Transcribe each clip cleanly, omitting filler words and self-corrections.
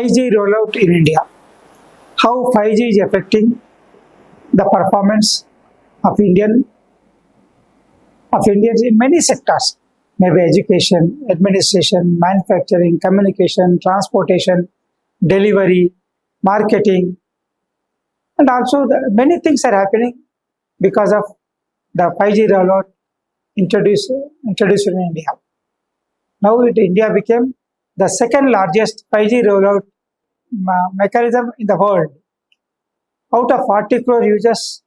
5G rollout in India. How 5G is affecting the performance of Indians in many sectors, maybe education, administration, manufacturing, communication, transportation, delivery, marketing, and also many things are happening because of the 5G rollout introduced in India. Now India became the second largest 5G rollout mechanism in the world. Out of 40 crore users,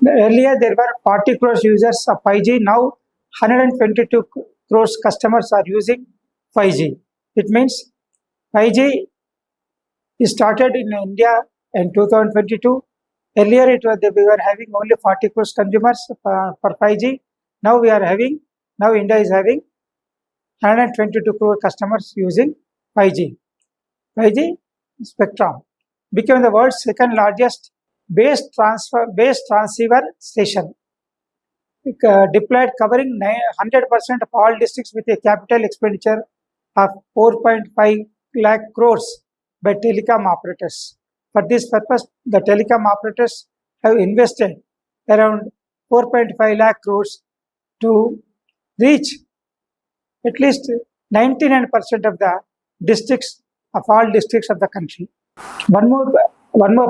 earlier there were 40 crores users of 5G, now 122 crores customers are using 5G. It means 5G is started in India in 2022. Earlier we were having only 40 crores consumers for 5G. Now India is having 122 crore customers using 5G. 5G spectrum became the world's second largest base transceiver station, deployed covering 100% of all districts with a capital expenditure of 4.5 lakh crores by telecom operators. For this purpose, the telecom operators have invested around 4.5 lakh crores to reach at least 99% of the districts of all districts of the country. One more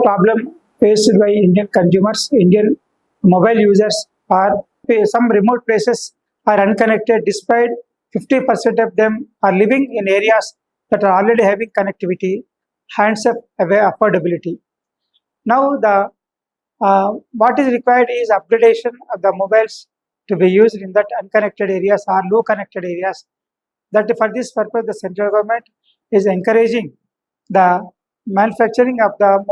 problem faced by Indian consumers, Indian mobile users are some remote places are unconnected despite 50% of them are living in areas that are already having connectivity, handset affordability. Now what is required is upgradation of the mobiles to be used in that unconnected areas or low connected areas. That for this purpose, the central government is encouraging the manufacturing of the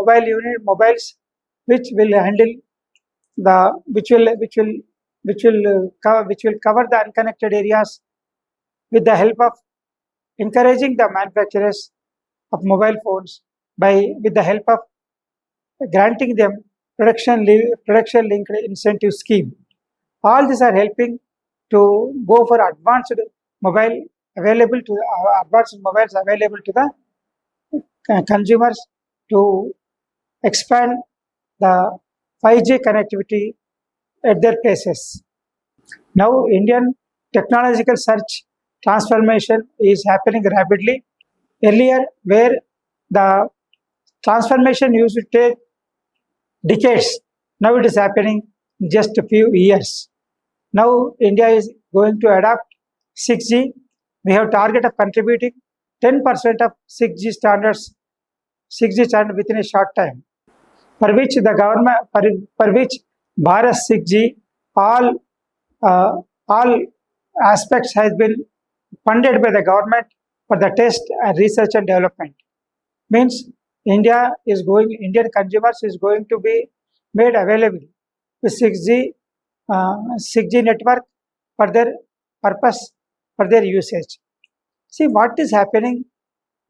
mobiles which will handle the which will cover the unconnected areas with the help of encouraging the manufacturers of mobile phones with the help of granting them production linked incentive scheme. All these are helping to go for advanced mobiles available to the consumers to expand the 5G connectivity at their places. Now, Indian technological search transformation is happening rapidly. Earlier, where the transformation used to take decades, now it is happening in just a few years. Now, India is going to adopt 6G. We have target of contributing 10% of 6G standard within a short time, for which the government, for which Bharat 6G, all aspects has been funded by the government for the test and research and development. Means Indian consumers is going to be made available with 6G network for their purpose, for their usage. See what is happening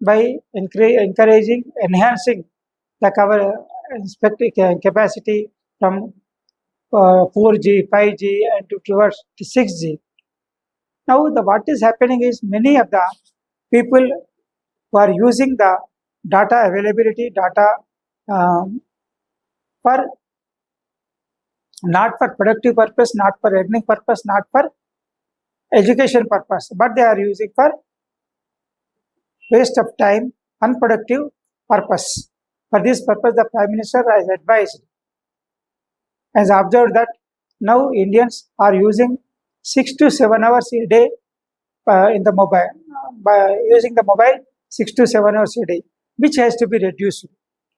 by encouraging, enhancing the cover capacity from 4G, 5G, and towards 6G. Now, what is happening is many of the people who are using the data availability, for not for productive purpose, not for earning purpose, not for education purpose, but they are using for waste of time, unproductive purpose. For this purpose, the Prime Minister has observed that now Indians are using 6 to 7 hours a day in the mobile, by using the mobile 6 to 7 hours a day, which has to be reduced.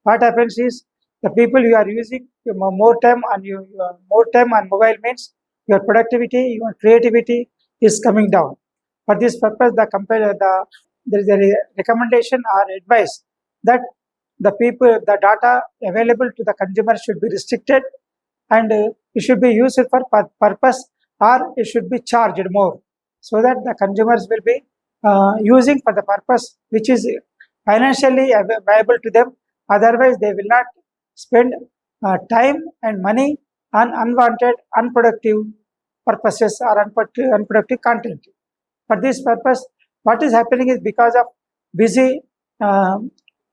What happens is the people you are using more time on mobile means your productivity, your creativity is coming down. For this purpose, there is a recommendation or advice that the data available to the consumer should be restricted, and it should be used for purpose, or it should be charged more, so that the consumers will be using for the purpose which is financially viable to them. Otherwise, they will not spend time and money on unwanted, unproductive purposes or unproductive content. For this purpose, what is happening is because of busy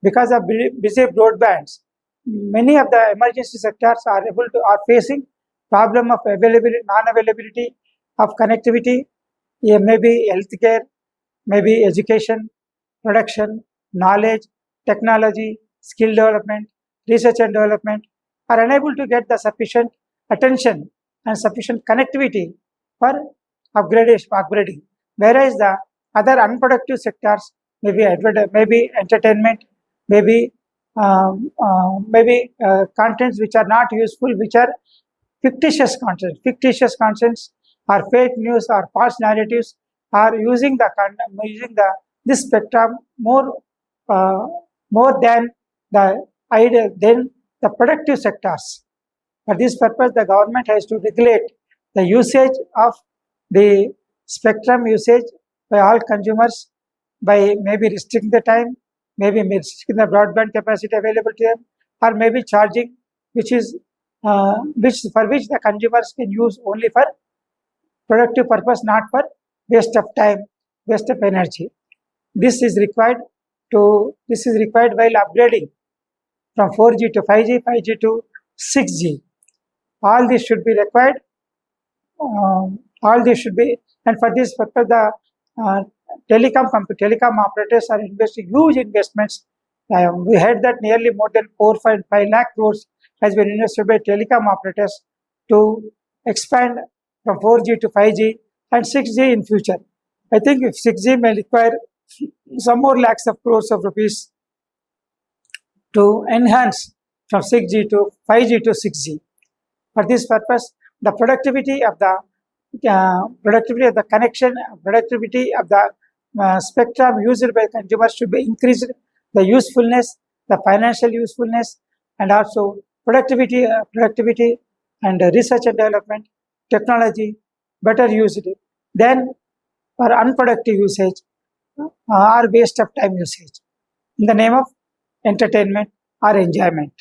Because of busy broadbands, many of the emergency sectors are facing problem of availability, non-availability of connectivity, yeah, maybe healthcare, maybe education, production, knowledge, technology, skill development, research and development are unable to get the sufficient attention and sufficient connectivity for upgrading. Whereas the other unproductive sectors, maybe entertainment, maybe contents which are not useful, which are fictitious contents, or fake news or false narratives are using the this spectrum uh, more than the idea than the productive sectors. For this purpose, the government has to regulate the usage of the spectrum usage by all consumers by maybe restricting the time, maybe restricting the broadband capacity available to them, or maybe charging, which is which the consumers can use only for productive purpose, not for waste of time, waste of energy. This is required while upgrading from 4G to 5G, 5G to 6G. All this should be required. All this should be, and for this purpose, the uh, telecom operators are investing huge investments. We heard that nearly more than 4.5 lakh crores has been invested by telecom operators to expand from 4G to 5G and 6G in future. I think if 6G may require some more lakhs of crores of rupees to enhance from 6G to 5G to 6G. For this purpose, the productivity of the connection, productivity of the spectrum used by consumers should be increased. The usefulness, the financial usefulness, and also productivity, and research and development, technology, better used. Then, for unproductive usage or waste of time usage in the name of entertainment or enjoyment.